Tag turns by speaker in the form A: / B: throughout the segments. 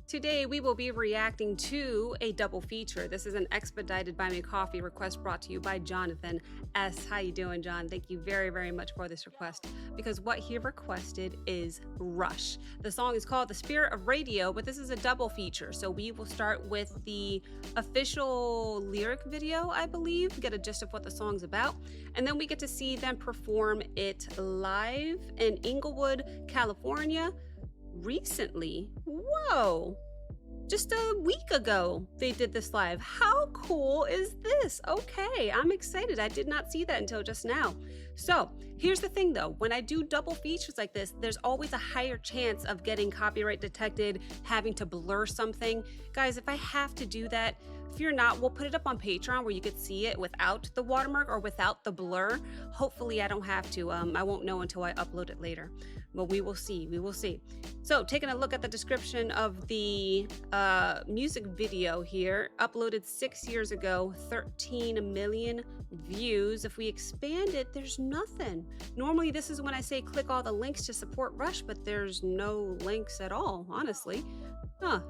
A: Today we will be reacting to a double feature. This is an expedited Buy Me Coffee request brought to you by Jonathan S. How you doing, John? Thank you very, very much for this request because what he requested is Rush. The song is called The Spirit of Radio, but this is a double feature. So we will start with the official lyric video, I believe, get a gist of what the song's about, and then we get to see them perform it live in Inglewood, California recently. Whoa, just a week ago they did this live. How cool is this? Okay, I'm excited. I did not see that until just now. So here's the thing though, when I do double features like this, there's always a higher chance of getting copyright detected, having to blur something. Guys, if I have to do that, fear not, we'll put it up on Patreon where you could see it without the watermark or without the blur. Hopefully I don't have to. I won't know until I upload it later, but we will see. We will see. So taking a look at the description of the music video here, uploaded 6 years ago, 13 million views. If we expand it, there's nothing. Normally this is when I say click all the links to support Rush, but there's no links at all, honestly.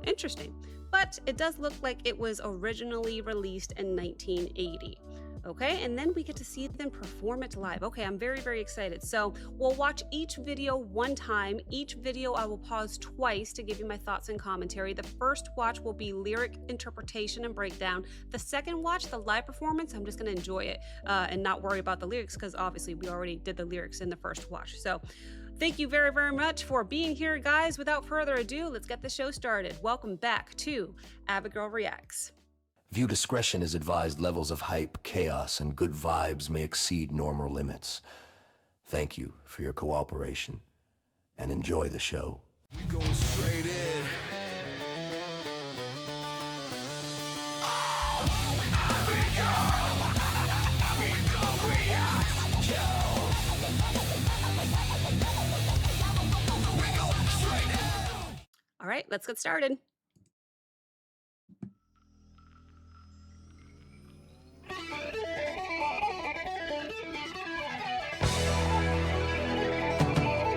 A: Interesting. But it does look like it was originally released in 1980. Okay, and then we get to see them perform it live. Okay, I'm very, very excited. So we'll watch each video one time. Each video I will pause twice to give you my thoughts and commentary. The first watch will be lyric interpretation and breakdown. The second watch, the live performance, I'm just gonna enjoy it and not worry about the lyrics because obviously we already did the lyrics in the first watch. So thank you very, very much for being here, guys. Without further ado, let's get the show started. Welcome back to Abigail Reacts.
B: View discretion is advised. Levels of hype, chaos, and good vibes may exceed normal limits. Thank you for your cooperation, and enjoy the show. We going straight in.
A: All right, let's get started.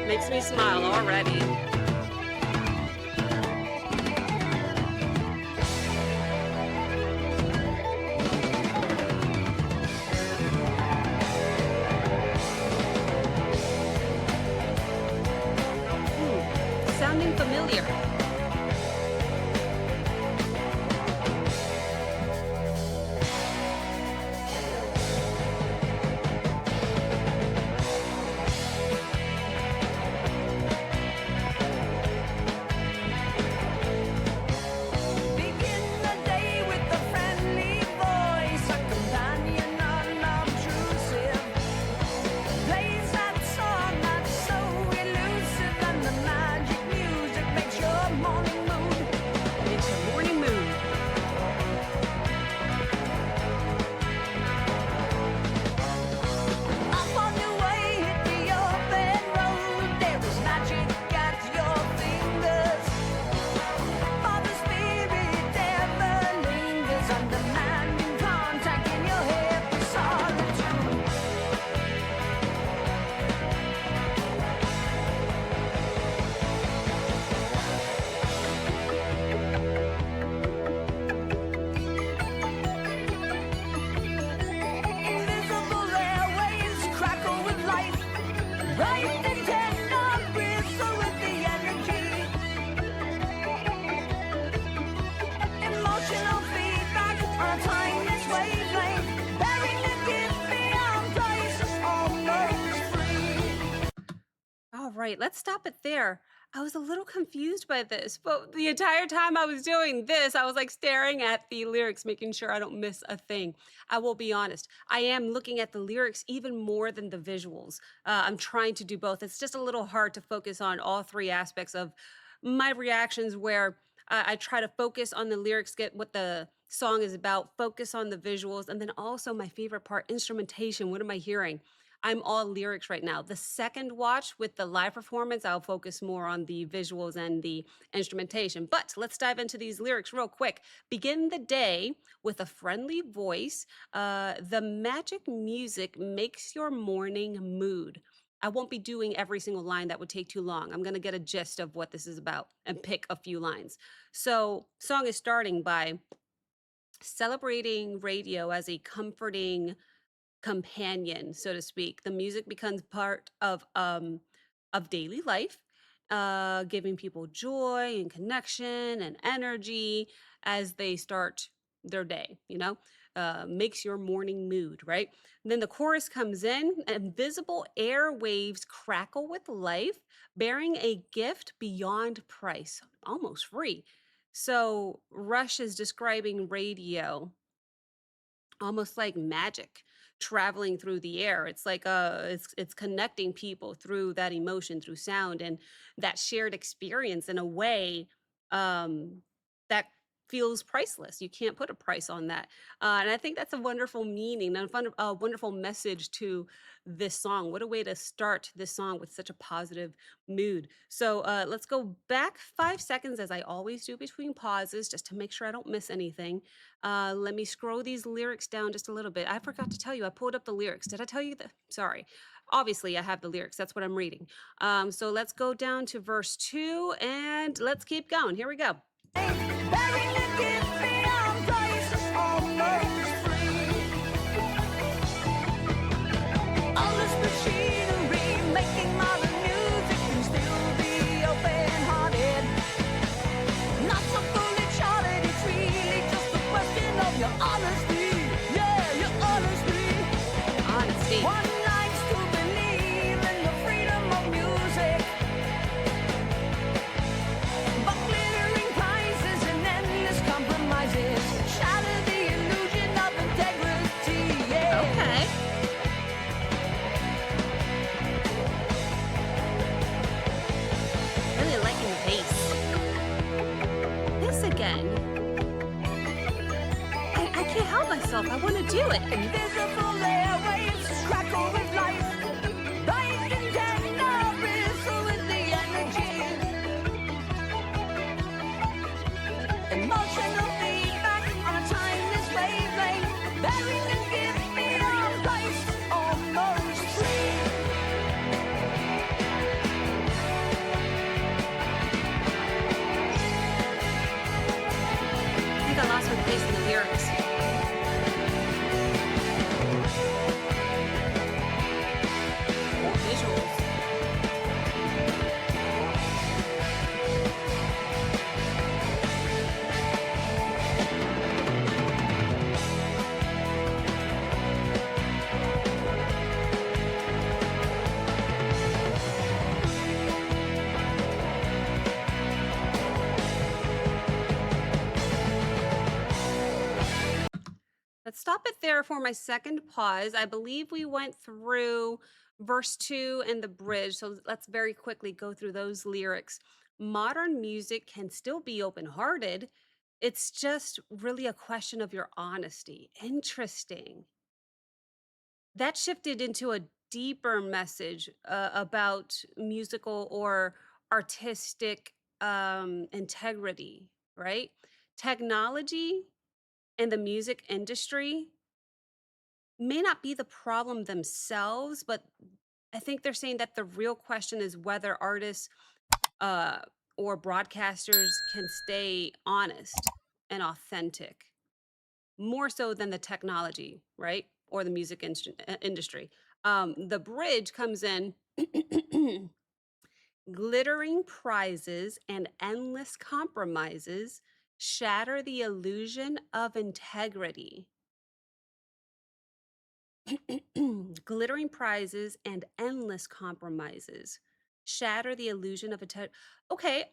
A: Makes me smile already. Sounding familiar. All right, let's stop it there. I was a little confused by this, but the entire time I was doing this, I was like staring at the lyrics, making sure I don't miss a thing. I will be honest, I am looking at the lyrics even more than the visuals. I'm trying to do both. It's just a little hard to focus on all three aspects of my reactions where I try to focus on the lyrics, get what the song is about, focus on the visuals, and then also my favorite part, instrumentation. What am I hearing? I'm all lyrics right now. The second watch with the live performance, I'll focus more on the visuals and the instrumentation. But let's dive into these lyrics real quick. Begin the day with a friendly voice. The magic music makes your morning mood. I won't be doing every single line, that would take too long. I'm gonna get a gist of what this is about and pick a few lines. So, song is starting by celebrating radio as a comforting companion, so to speak. The music becomes part of daily life, giving people joy and connection and energy as they start their day, makes your morning mood, right? And then the chorus comes in, invisible airwaves crackle with life, bearing a gift beyond price, almost free. So Rush is describing radio almost like magic traveling through the air. It's like it's connecting people through that emotion, through sound and that shared experience in a way that feels priceless. You can't put a price on that. And I think that's a wonderful meaning and a wonderful message to this song. What a way to start this song with such a positive mood. So let's go back 5 seconds, as I always do between pauses, just to make sure I don't miss anything. Let me scroll these lyrics down just a little bit. I forgot to tell you, I pulled up the lyrics. Did I tell you that? Sorry. Obviously, I have the lyrics. That's what I'm reading. So let's go down to verse 2 and let's keep going. Here we go.
C: Bearing a gift beyond price, almost free. All this machinery making modern music can still be open-hearted. Not so fully charted, it's really just a question of your honesty. Yeah, your honesty.
A: Honesty.
C: One likes to believe in the freedom of music, but glittering prizes and endless compromises shatter the illusion of integrity. Yeah.
A: Okay. Really liking the bass. This again. I can't help myself. I want to do it.
C: Invisible airwaves crackle with life. Lightning can bristle with the energy. Emotional feedback on a timeless wavelength. Bearing a gift beyond price, almost free.
A: I think I lost my place in the lyrics. Oh, visuals. Let's stop it there for my second pause. I believe we went through verse 2 and the bridge. So let's very quickly go through those lyrics. Modern music can still be open hearted. It's just really a question of your honesty. Interesting. That shifted into a deeper message about musical or artistic integrity, right? Technology and the music industry may not be the problem themselves, but I think they're saying that the real question is whether artists uh, or broadcasters can stay honest and authentic more so than the technology, right? Or the music industry. The bridge comes in glittering prizes and endless compromises shatter the illusion of integrity. Glittering prizes and endless compromises shatter the illusion of a okay,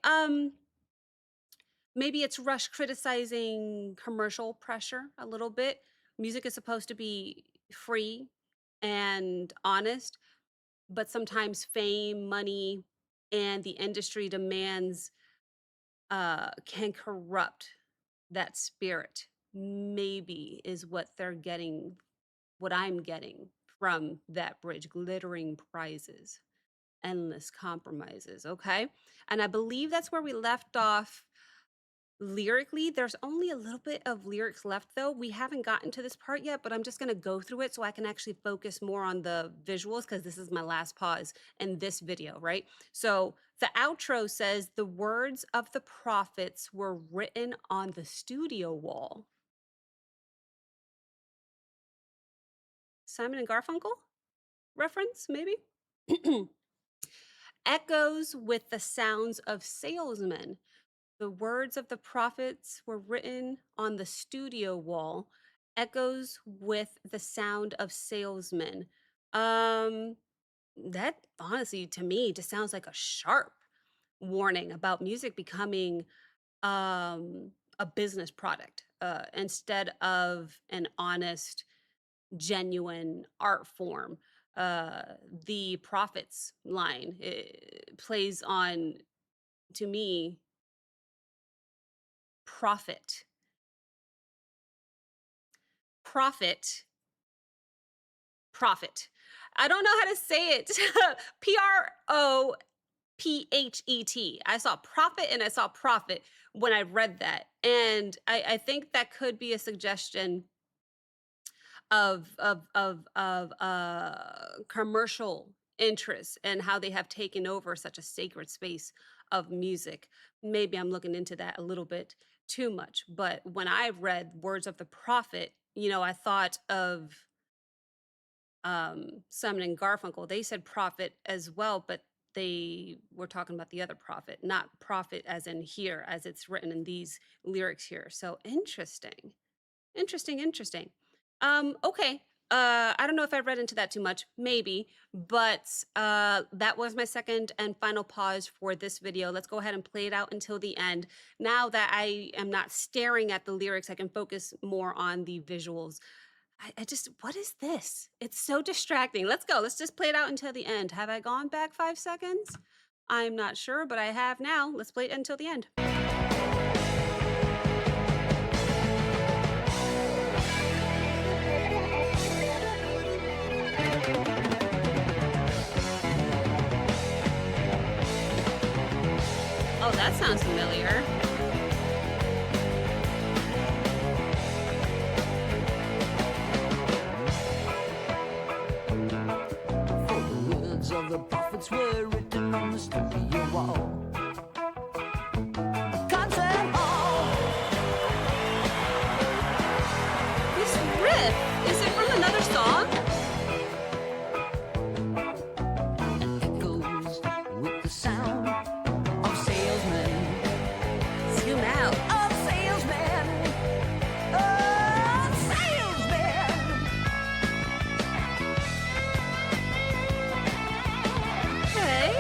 A: maybe it's Rush criticizing commercial pressure a little bit. Music is supposed to be free and honest, but sometimes fame, money, and the industry demands can corrupt that spirit. Maybe is what they're getting, what I'm getting from that bridge. Glittering prizes, endless compromises. Okay. And I believe that's where we left off lyrically, there's only a little bit of lyrics left though. We haven't gotten to this part yet, but I'm just gonna go through it so I can actually focus more on the visuals because this is my last pause in this video, right? So the outro says the words of the prophets were written on the studio wall. Simon and Garfunkel reference, maybe? Echoes with the sounds of salesmen. The words of the prophets were written on the studio wall. Echoes with the sound of salesmen. That honestly, to me, just sounds like a sharp warning about music becoming a business product instead of an honest, genuine art form. Uh, the prophets line plays on, to me, profit. Profit. Profit. I don't know how to say it. Prophet. I saw profit and I saw profit when I read that. And I think that could be a suggestion of commercial interests and how they have taken over such a sacred space of music. Maybe I'm looking into that a little bit too much, but when I read Words of the Prophet, I thought of Simon and Garfunkel. They said prophet as well, but they were talking about the other prophet, not prophet as in here, as it's written in these lyrics here. So interesting. Interesting, interesting. Okay. I don't know if I read into that too much, maybe, but that was my second and final pause for this video. Let's go ahead and play it out until the end. Now that I am not staring at the lyrics, I can focus more on the visuals. I just, what is this? It's so distracting. Let's go. Let's just play it out until the end. Have I gone back 5 seconds? I'm not sure, but I have now. Let's play it until the end. Oh, that sounds familiar.
C: For the words of the prophets were written on the studio wall. A concert hall.
A: This riff, is it from another song?
C: Echoes with the sound of salesmen.
A: Zoom out.
C: Of salesmen. Of salesmen.
A: Okay.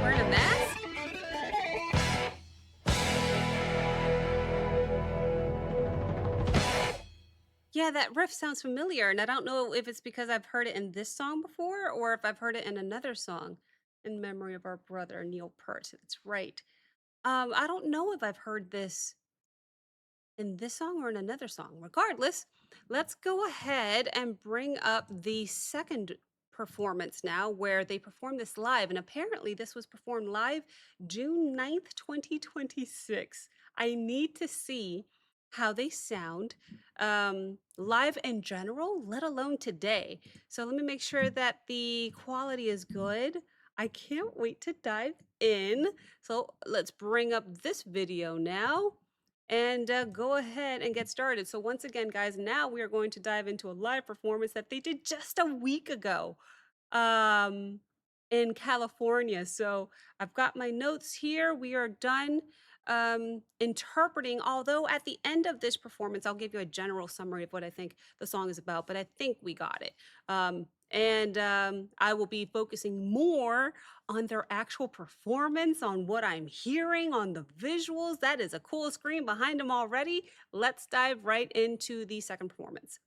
A: Wearing a mask? Yeah, that riff sounds familiar, and I don't know if it's because I've heard it in this song before or if I've heard it in another song, In Memory of Our Brother Neil Peart. That's right. I don't know if I've heard this in this song or in another song. Regardless, let's go ahead and bring up the second performance now where they perform this live. And apparently, this was performed live June 9th, 2026. I need to see how they sound live in general, let alone today. So let me make sure that the quality is good. I can't wait to dive in. So let's bring up this video now and go ahead and get started. So once again, guys, now we are going to dive into a live performance that they did just a week ago in California. So I've got my notes here. We are done interpreting, although at the end of this performance, I'll give you a general summary of what I think the song is about, but I think we got it. I will be focusing more on their actual performance, on what I'm hearing, on the visuals. That is a cool screen behind them already. Let's dive right into the second performance.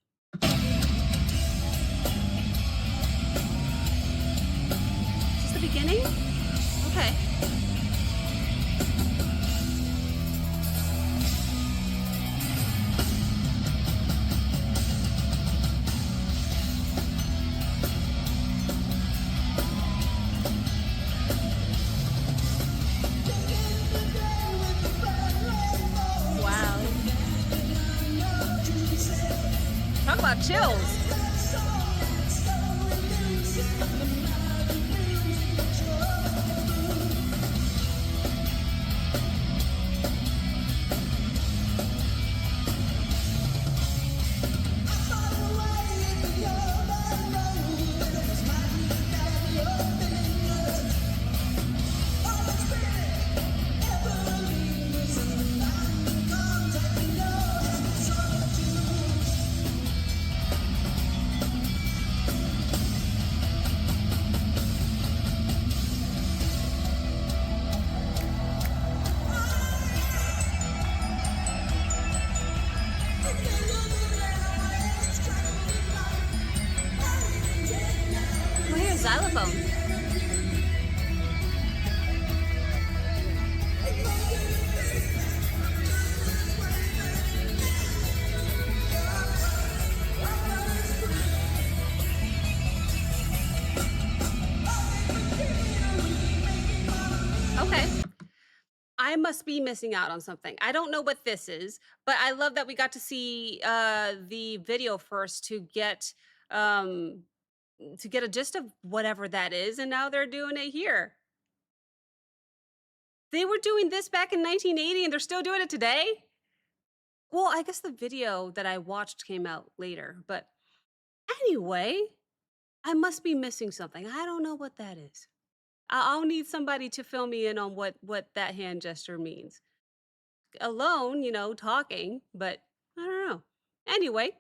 A: xylophone. Okay. I must be missing out on something. I don't know what this is, but I love that we got to see the video first um to get a gist of whatever that is, and now they're doing it here. They were doing this back in 1980 and they're still doing it today? Well, I guess the video that I watched came out later, but anyway, I must be missing something. I don't know what that is. I'll need somebody to fill me in on what that hand gesture means. Alone, talking, but I don't know. Anyway,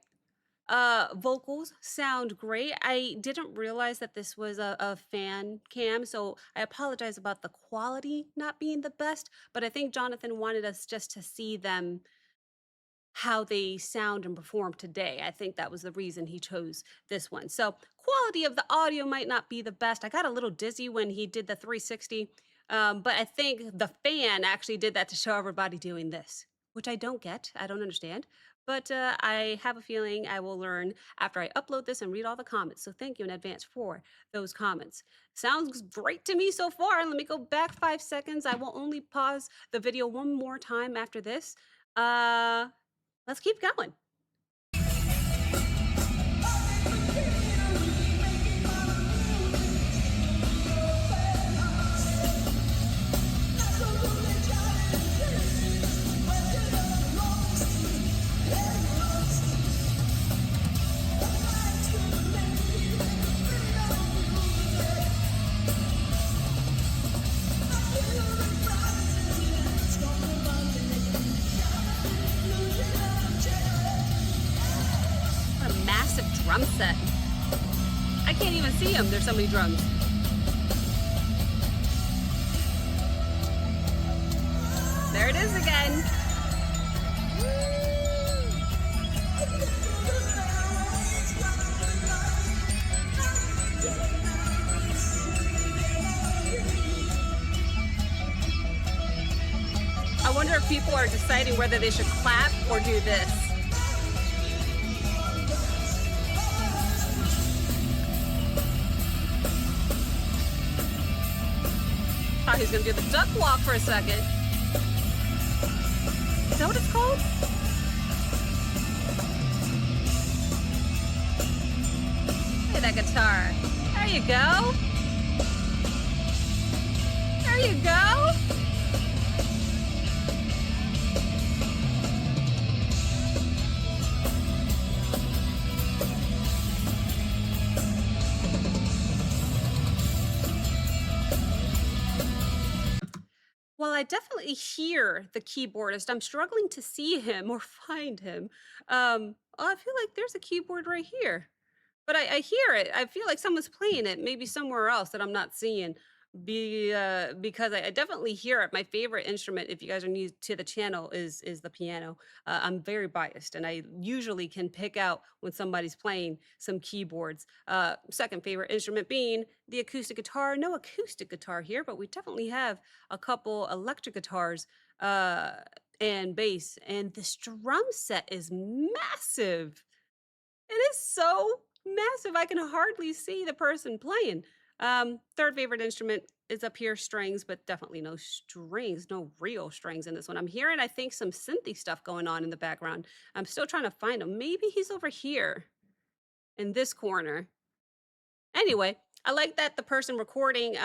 A: vocals sound great. I didn't realize that this was a fan cam, so I apologize about the quality not being the best, but I think Jonathan wanted us just to see them how they sound and perform today. I think that was the reason he chose this one. So, quality of the audio might not be the best. I got a little dizzy when he did the 360, but I think the fan actually did that to show everybody doing this, which I don't get. I don't understand. But I have a feeling I will learn after I upload this and read all the comments. So, thank you in advance for those comments. Sounds great to me so far. Let me go back 5 seconds. I will only pause the video one more time after this. Uh, Let's keep going. What a massive drum set. I can't even see them. There's so many drums. There it is again. I wonder if people are deciding whether they should clap or do this. Thought he was gonna do the duck walk for a second. Is that what it's called? Play that guitar. There you go. There you go. Well, I definitely hear the keyboardist. I'm struggling to see him or find him. I feel like there's a keyboard right here. But I hear it. I feel like someone's playing it, maybe somewhere else that I'm not seeing. Because I definitely hear it. My favorite instrument, if you guys are new to the channel, is the piano. I'm very biased, and I usually can pick out when somebody's playing some keyboards. Second favorite instrument being the acoustic guitar. No acoustic guitar here, but we definitely have a couple electric guitars and bass. And this drum set is massive. It is so massive, I can hardly see the person playing. Third favorite instrument is up here, strings, but definitely no strings, no real strings in this one. I'm hearing, I think, some synthy stuff going on in the background. I'm still trying to find him. Maybe he's over here in this corner. Anyway, I like that the person recording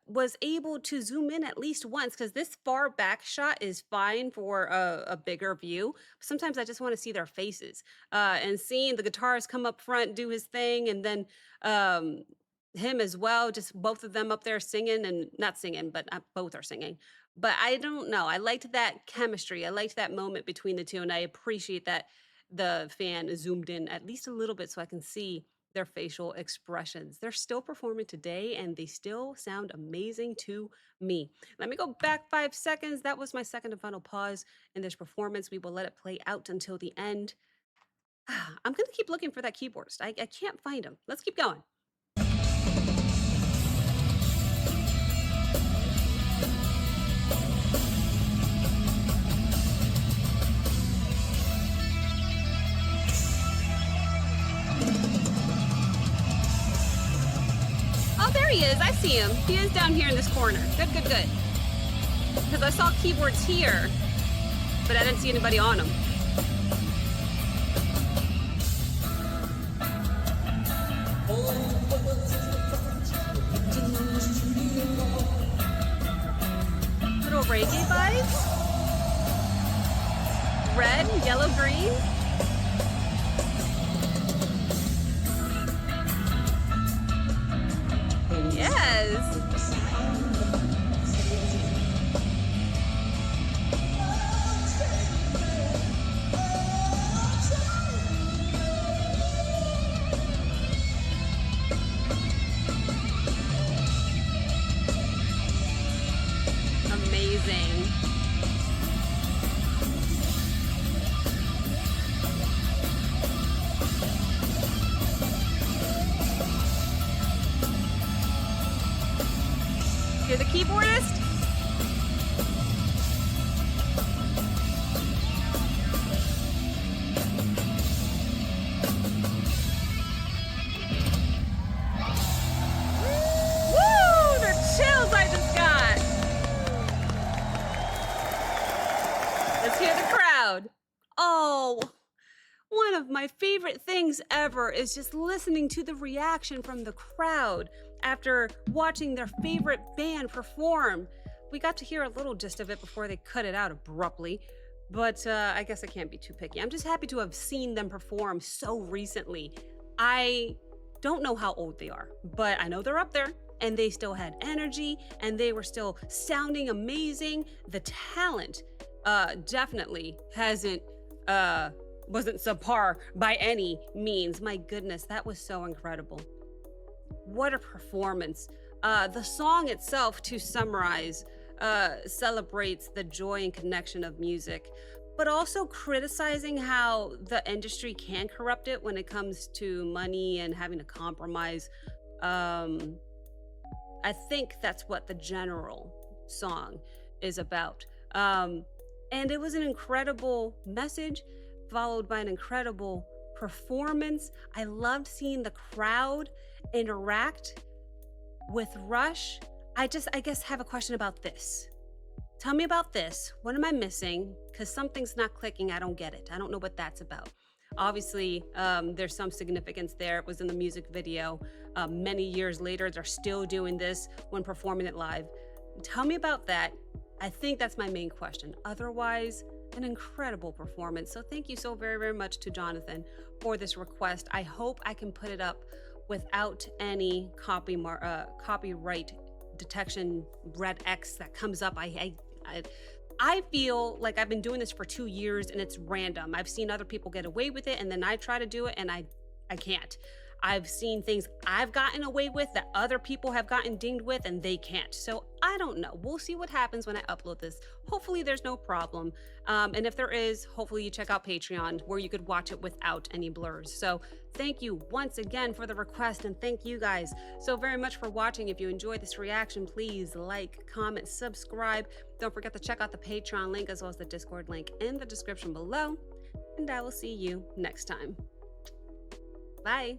A: was able to zoom in at least once, because this far back shot is fine for a bigger view. Sometimes I just want to see their faces, and seeing the guitarist come up front, do his thing, and then him as well, just both of them up there singing, and not singing, but both are singing. But I don't know. I liked that chemistry. I liked that moment between the two, and I appreciate that the fan zoomed in at least a little bit so I can see their facial expressions. They're still performing today and they still sound amazing to me. Let me go back 5 seconds. That was my second and final pause in this performance. We will let it play out until the end. I'm going to keep looking for that keyboardist. I can't find him. Let's keep going. Oh, there he is. I see him. He is down here in this corner. Good, good, good. Because I saw keyboards here, but I didn't see anybody on them. Little reggae vibes. Red, yellow, green. Yes. Amazing. You're the keyboardist? Woo! The chills I just got. Let's hear the crowd. Oh, one of my favorite things ever is just listening to the reaction from the crowd after watching their favorite band perform. We got to hear a little gist of it before they cut it out abruptly, but I guess I can't be too picky. I'm just happy to have seen them perform so recently. I don't know how old they are, but I know they're up there, and they still had energy, and they were still sounding amazing. The talent definitely wasn't subpar by any means. My goodness, that was so incredible. What a performance. The song itself, to summarize, celebrates the joy and connection of music, but also criticizing how the industry can corrupt it when it comes to money and having to compromise. I think that's what the general song is about. And it was an incredible message, followed by an incredible performance. I loved seeing the crowd interact with Rush. I guess have a question about this. Tell me about this. What am I missing? Because something's not clicking. I don't get it. I don't know what that's about. Obviously, there's some significance there. It was in the music video. Many years later, they're still doing this when performing it live. Tell me about that. I think that's my main question. Otherwise, an incredible performance. So thank you so very, very much to Jonathan for this request. I hope I can put it up without any copyright detection red X that comes up. I feel like I've been doing this for 2 years and it's random. I've seen other people get away with it and then I try to do it and I can't. I've seen things I've gotten away with that other people have gotten dinged with and they can't. So I don't know. We'll see what happens when I upload this. Hopefully there's no problem. And if there is, hopefully you check out Patreon where you could watch it without any blurs. So thank you once again for the request and thank you guys so very much for watching. If you enjoyed this reaction, please like, comment, subscribe. Don't forget to check out the Patreon link as well as the Discord link in the description below. And I will see you next time. Bye.